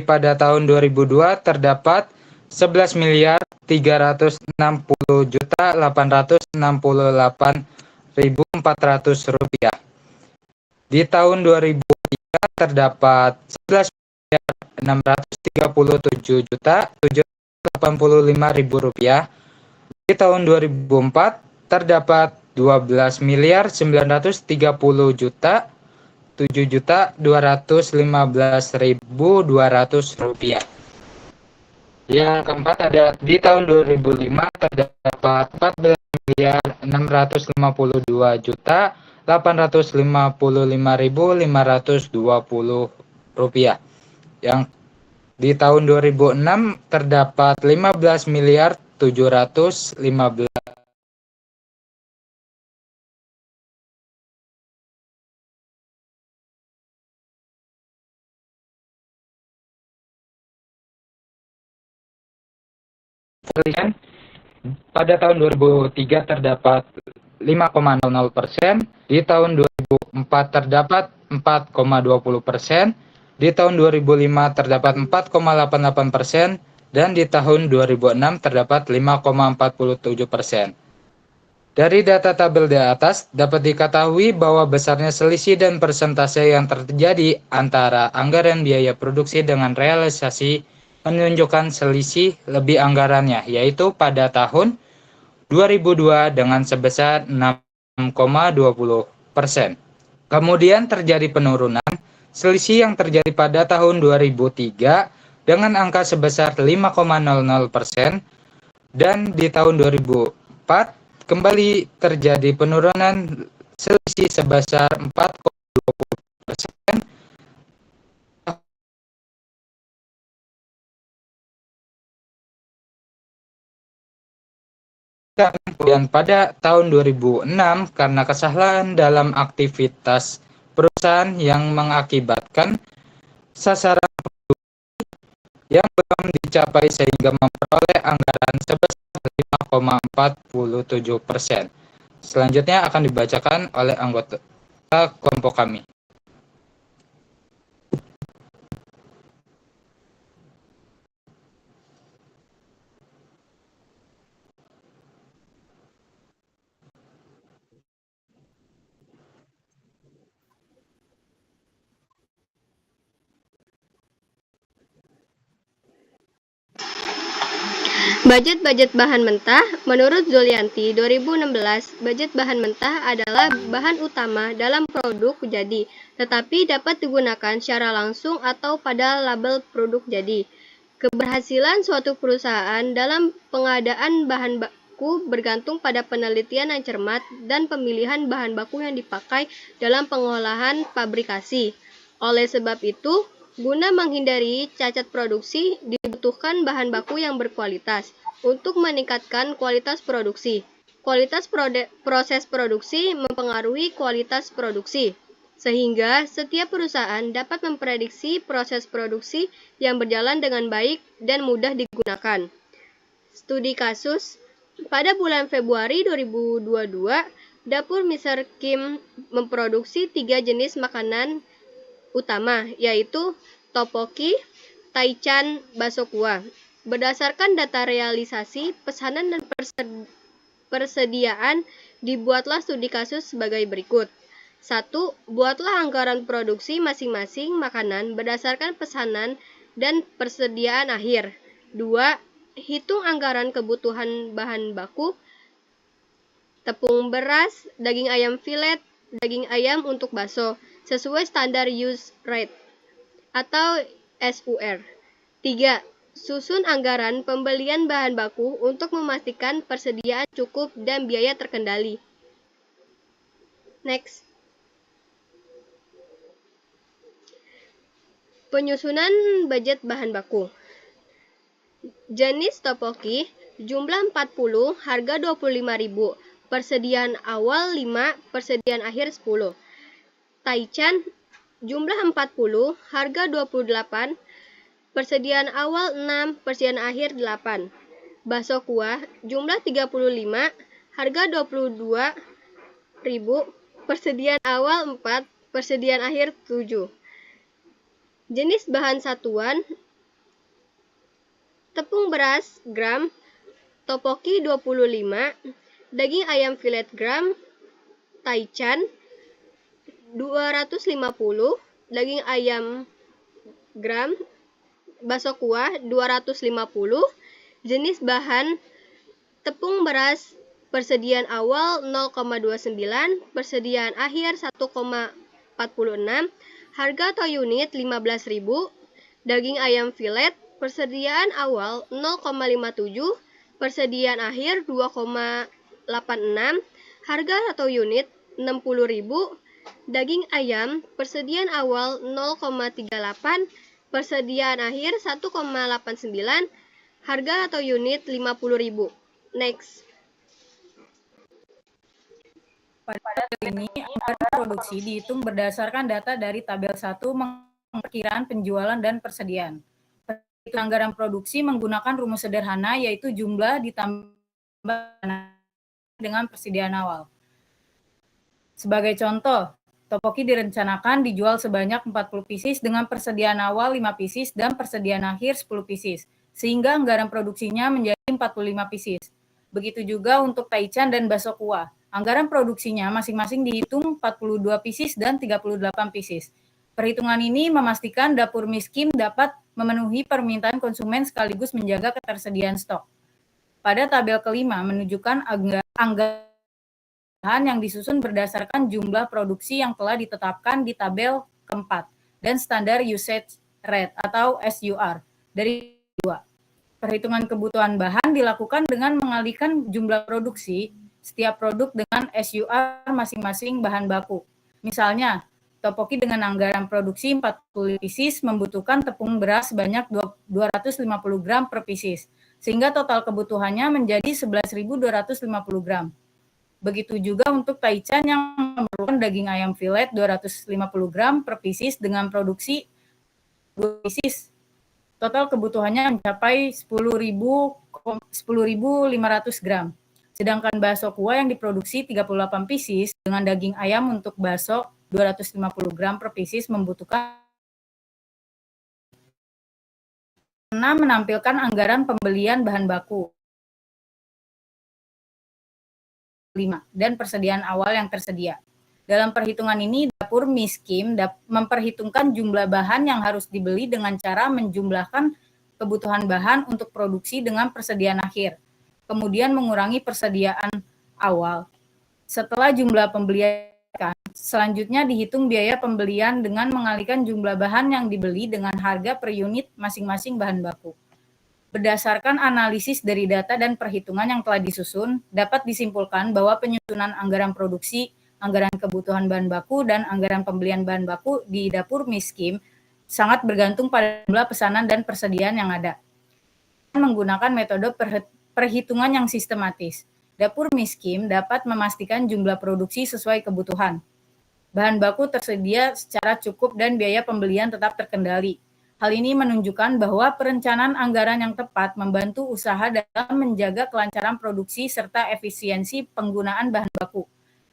pada tahun 2002 terdapat 11 miliar 360.868.400 rupiah. Di tahun 2003 terdapat 11 miliar 637.785.000 rupiah. Di tahun 2004 terdapat 12 miliar 930.7.215.200 rupiah. Yang keempat ada di tahun 2005 terdapat 14 miliar 650.855.520 rupiah. Yang di tahun 2006 terdapat 15 miliar 715 pada tahun 2003 terdapat 5,00%, di tahun 2004 terdapat 4,20%, di tahun 2005 terdapat 4,88%, dan di tahun 2006 terdapat 5,47%. Dari data tabel di atas dapat diketahui bahwa besarnya selisih dan persentase yang terjadi antara anggaran biaya produksi dengan realisasi menunjukkan selisih lebih anggarannya, yaitu pada tahun 2002 dengan sebesar 6,20%. Kemudian terjadi penurunan selisih yang terjadi pada tahun 2003 dengan angka sebesar 5,00%, dan di tahun 2004 kembali terjadi penurunan selisih sebesar 4,20%. Kemudian pada tahun 2006 karena kesalahan dalam aktivitas perusahaan yang mengakibatkan sasaran yang belum dicapai sehingga memperoleh anggaran sebesar 5,47%. Selanjutnya akan dibacakan oleh anggota kelompok kami. Budget bahan mentah, menurut Zulyanti 2016, budget bahan mentah adalah bahan utama dalam produk jadi, tetapi dapat digunakan secara langsung atau pada label produk jadi. Keberhasilan suatu perusahaan dalam pengadaan bahan baku bergantung pada penelitian yang cermat dan pemilihan bahan baku yang dipakai dalam pengolahan pabrikasi. Oleh sebab itu, guna menghindari cacat produksi, dibutuhkan bahan baku yang berkualitas. Untuk meningkatkan kualitas produksi, kualitas proses produksi mempengaruhi kualitas produksi, sehingga setiap perusahaan dapat memprediksi proses produksi yang berjalan dengan baik dan mudah digunakan. Studi kasus, pada bulan Februari 2022, Dapur Mr. Kim memproduksi 3 jenis makanan utama, yaitu tteokbokki, taichan, bakso kuah. Berdasarkan data realisasi, pesanan dan persediaan, dibuatlah studi kasus sebagai berikut. 1. Buatlah anggaran produksi masing-masing makanan berdasarkan pesanan dan persediaan akhir. 2. Hitung anggaran kebutuhan bahan baku, tepung beras, daging ayam filet, daging ayam untuk bakso, sesuai standar use rate atau SUR. 3. Susun anggaran pembelian bahan baku untuk memastikan persediaan cukup dan biaya terkendali. Next. Penyusunan budget bahan baku. Jenis tteokbokki, jumlah 40, harga 25.000. Persediaan awal 5, persediaan akhir 10. Taichan, jumlah 40, harga 28, persediaan awal 6, persediaan akhir 8. Bakso kuah, jumlah 35, harga 22.000, persediaan awal 4, persediaan akhir 7. Jenis bahan satuan, tepung beras gram, tteokbokki 25, daging ayam filet gram, taichan 250, daging ayam gram, bakso kuah 250, jenis bahan tepung beras, persediaan awal 0,29, persediaan akhir 1,46, harga atau unit 15.000, daging ayam filet, persediaan awal 0,57, persediaan akhir 2,86, harga atau unit 60.000, daging ayam, persediaan awal 0,38, persediaan akhir 1,89, harga atau unit 50.000. Next. Pada ini, anggaran produksi dihitung berdasarkan data dari tabel 1 perkiraan penjualan dan persediaan. Perhitungan anggaran produksi menggunakan rumus sederhana, yaitu jumlah ditambah dengan persediaan awal. Sebagai contoh, tteokbokki direncanakan dijual sebanyak 40 pieces dengan persediaan awal 5 pieces dan persediaan akhir 10 pieces, sehingga anggaran produksinya menjadi 45 pieces. Begitu juga untuk taichan dan bakso kuah. Anggaran produksinya masing-masing dihitung 42 pieces dan 38 pieces. Perhitungan ini memastikan dapur miskin dapat memenuhi permintaan konsumen sekaligus menjaga ketersediaan stok. Pada tabel kelima menunjukkan anggaran yang disusun berdasarkan jumlah produksi yang telah ditetapkan di tabel keempat dan standar usage rate atau SUR dari 2. Perhitungan kebutuhan bahan dilakukan dengan mengalihkan jumlah produksi setiap produk dengan SUR masing-masing bahan baku. Misalnya, tteokbokki dengan anggaran produksi 40 pieces membutuhkan tepung beras sebanyak 250 gram per pieces. sehingga total kebutuhannya menjadi 11.250 gram. Begitu juga untuk Taichan yang memerlukan daging ayam filet 250 gram per pieces dengan produksi 2 pieces. Total kebutuhannya mencapai 10.500 gram. Sedangkan bakso kuah yang diproduksi 38 pieces dengan daging ayam untuk bakso 250 gram per pieces membutuhkan menampilkan anggaran pembelian bahan baku 5 dan persediaan awal yang tersedia. Dalam perhitungan ini, dapur Miskim memperhitungkan jumlah bahan yang harus dibeli dengan cara menjumlahkan kebutuhan bahan untuk produksi dengan persediaan akhir, kemudian mengurangi persediaan awal. Setelah jumlah pembelian, selanjutnya dihitung biaya pembelian dengan mengalihkan jumlah bahan yang dibeli dengan harga per unit masing-masing bahan baku. Berdasarkan analisis dari data dan perhitungan yang telah disusun, dapat disimpulkan bahwa penyusunan anggaran produksi, anggaran kebutuhan bahan baku, dan anggaran pembelian bahan baku di dapur Miskim sangat bergantung pada jumlah pesanan dan persediaan yang ada. Menggunakan metode perhitungan yang sistematis, dapur Miskim dapat memastikan jumlah produksi sesuai kebutuhan. Bahan baku tersedia secara cukup dan biaya pembelian tetap terkendali. Hal ini menunjukkan bahwa perencanaan anggaran yang tepat membantu usaha dalam menjaga kelancaran produksi serta efisiensi penggunaan bahan baku,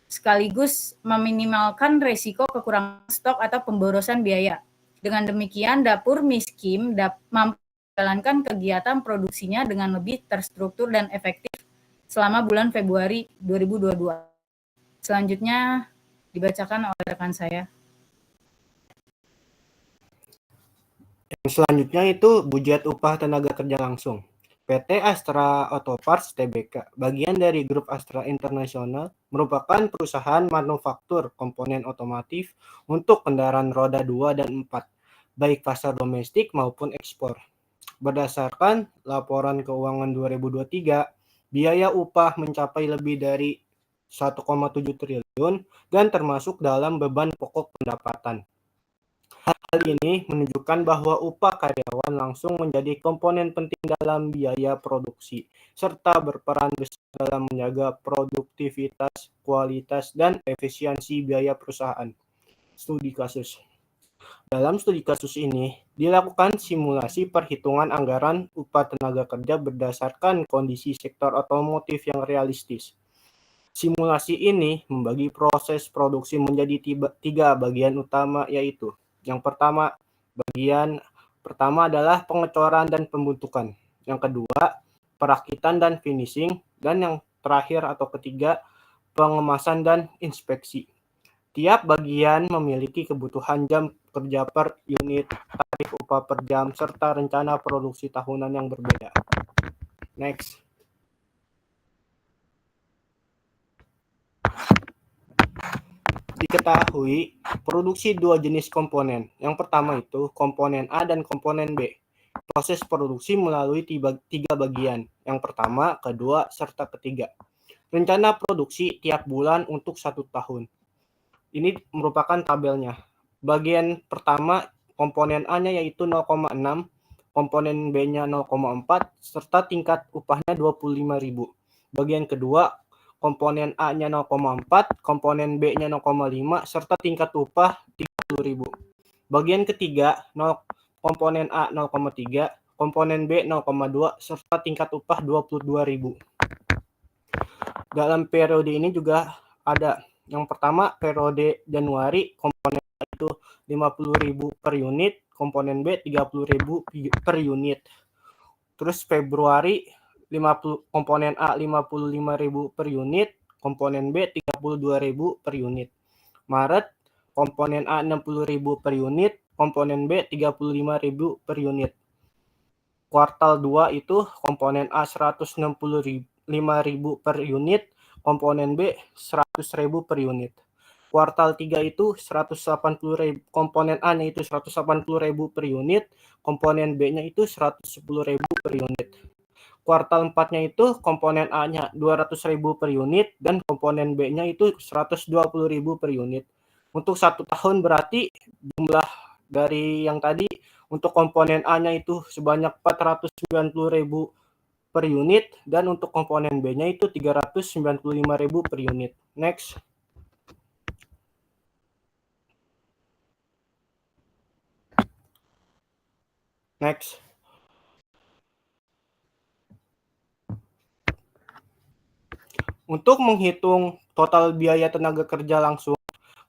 sekaligus meminimalkan risiko kekurangan stok atau pemborosan biaya. Dengan demikian, dapur Miskim mampu menjalankan kegiatan produksinya dengan lebih terstruktur dan efektif selama bulan Februari 2022. Selanjutnya dibacakan oleh rekan saya. Yang selanjutnya itu budget upah tenaga kerja langsung. PT Astra Auto Parts Tbk, bagian dari grup Astra International, merupakan perusahaan manufaktur komponen otomotif untuk kendaraan roda 2 dan 4, baik pasar domestik maupun ekspor. Berdasarkan laporan keuangan 2023, biaya upah mencapai lebih dari 1,7 triliun dan termasuk dalam beban pokok pendapatan. Hal ini menunjukkan bahwa upah karyawan langsung menjadi komponen penting dalam biaya produksi, serta berperan besar dalam menjaga produktivitas, kualitas, dan efisiensi biaya perusahaan. Studi kasus. Dalam studi kasus ini, dilakukan simulasi perhitungan anggaran upah tenaga kerja berdasarkan kondisi sektor otomotif yang realistis. Simulasi ini membagi proses produksi menjadi 3 bagian utama, yaitu yang bagian pertama adalah pengecoran dan pembentukan, yang kedua perakitan dan finishing, dan yang terakhir atau ketiga pengemasan dan inspeksi. Tiap bagian memiliki kebutuhan jam kerja per unit, tarif upah per jam, serta rencana produksi tahunan yang berbeda. Next. Diketahui produksi 2 jenis komponen. Yang pertama itu komponen A dan komponen B. Proses produksi melalui 3 bagian. Yang pertama, kedua, serta ketiga. Rencana produksi tiap bulan untuk 1 tahun. Ini merupakan tabelnya. Bagian pertama komponen A-nya yaitu 0,6, komponen B-nya 0,4, serta tingkat upahnya 25.000. Bagian kedua komponen A-nya 0,4, komponen B-nya 0,5, serta tingkat upah 30.000. Bagian ketiga komponen A 0,3, komponen B 0,2, serta tingkat upah 22.000. Dalam periode ini juga ada yang pertama periode Januari, komponen A itu 50.000 per unit, komponen B 30.000 per unit. Terus Februari komponen A 55.000 per unit, komponen B 32.000 per unit. Maret komponen A 60.000 per unit, komponen B 35.000 per unit. Kuartal 2 itu komponen A 165.000 per unit, komponen B 100.000 per unit. Kuartal 3 itu 180.000, komponen A-nya itu 180.000 per unit, komponen B-nya itu 110.000 per unit. Kuartal 4-nya itu komponen A-nya 200.000 per unit dan komponen B-nya itu 120.000 per unit. Untuk 1 tahun berarti jumlah dari yang tadi untuk komponen A-nya itu sebanyak 490.000 per unit, dan untuk komponen B-nya itu 395.000 per unit. Next. Next. Untuk menghitung total biaya tenaga kerja langsung,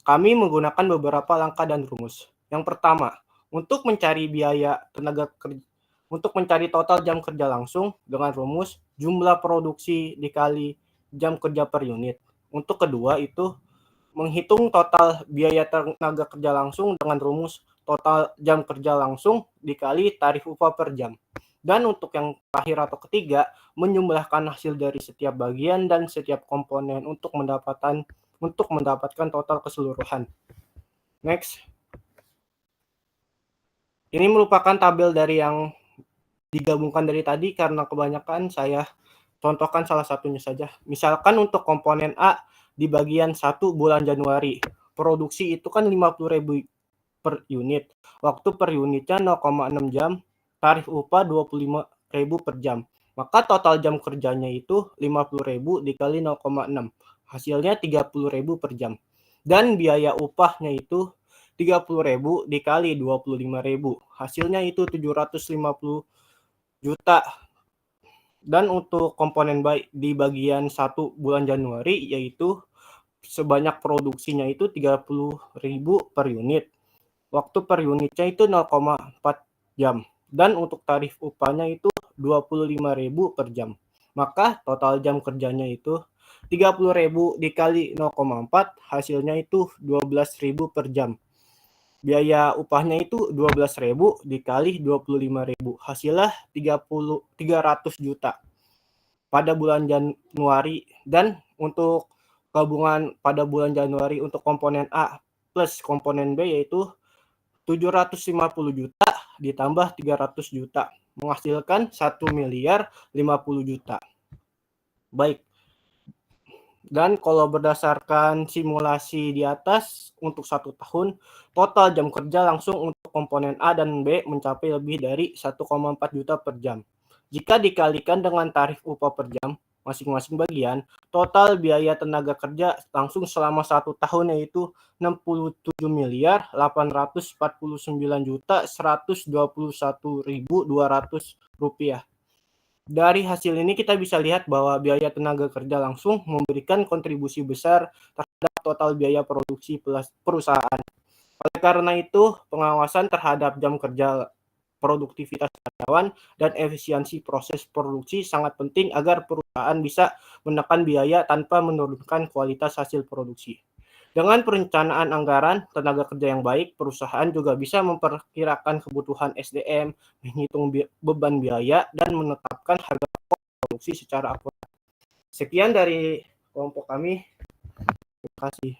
kami menggunakan beberapa langkah dan rumus. Yang pertama, untuk mencari total jam kerja langsung dengan rumus jumlah produksi dikali jam kerja per unit. Untuk kedua itu menghitung total biaya tenaga kerja langsung dengan rumus total jam kerja langsung dikali tarif upah per jam. Dan untuk yang terakhir atau ketiga, menjumlahkan hasil dari setiap bagian dan setiap komponen untuk mendapatkan total keseluruhan. Next. Ini merupakan tabel dari yang digabungkan dari tadi karena kebanyakan saya contohkan salah satunya saja. Misalkan untuk komponen A di bagian 1 bulan Januari, produksi itu kan 50.000 per unit. Waktu per unitnya 0,6 jam, tarif upah 25.000 per jam. Maka total jam kerjanya itu 50.000 dikali 0,6. Hasilnya 30.000 per jam. Dan biaya upahnya itu 30.000 dikali 25.000. Hasilnya itu 750 juta. Dan untuk komponen di bagian 1 bulan Januari yaitu sebanyak produksinya itu 30.000 per unit. Waktu per unitnya itu 0,4 jam. Dan untuk tarif upahnya itu 25.000 per jam. Maka total jam kerjanya itu 30.000 dikali 0,4 hasilnya itu 12.000 per jam. Biaya upahnya itu 12.000 dikali 25.000 hasilnya 300 juta pada bulan Januari. Dan untuk gabungan pada bulan Januari untuk komponen A plus komponen B yaitu 750 juta ditambah 300 juta menghasilkan 1.050.000.000. Baik. Dan kalau berdasarkan simulasi di atas untuk 1 tahun, total jam kerja langsung untuk komponen A dan B mencapai lebih dari 1,4 juta per jam. Jika dikalikan dengan tarif upah per jam masing-masing bagian, total biaya tenaga kerja langsung selama 1 tahun yaitu 67.849.121.200 rupiah. Dari hasil ini kita bisa lihat bahwa biaya tenaga kerja langsung memberikan kontribusi besar terhadap total biaya produksi perusahaan. Oleh karena itu, pengawasan terhadap jam kerja, produktivitas karyawan, dan efisiensi proses produksi sangat penting agar perusahaan bisa menekan biaya tanpa menurunkan kualitas hasil produksi. Dengan perencanaan anggaran tenaga kerja yang baik, perusahaan juga bisa memperkirakan kebutuhan SDM, menghitung beban biaya, dan menetapkan harga produksi secara akurat. Sekian dari kelompok kami. Terima kasih.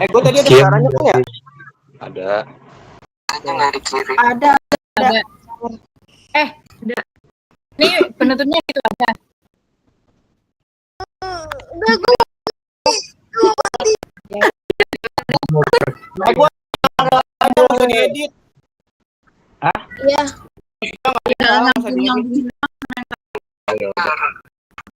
Gue tadi ada suaranya kan ya? Ada. Ada. Udah. Ini penutupnya itu ada. Gue ada bisa diedit. Iya. Yang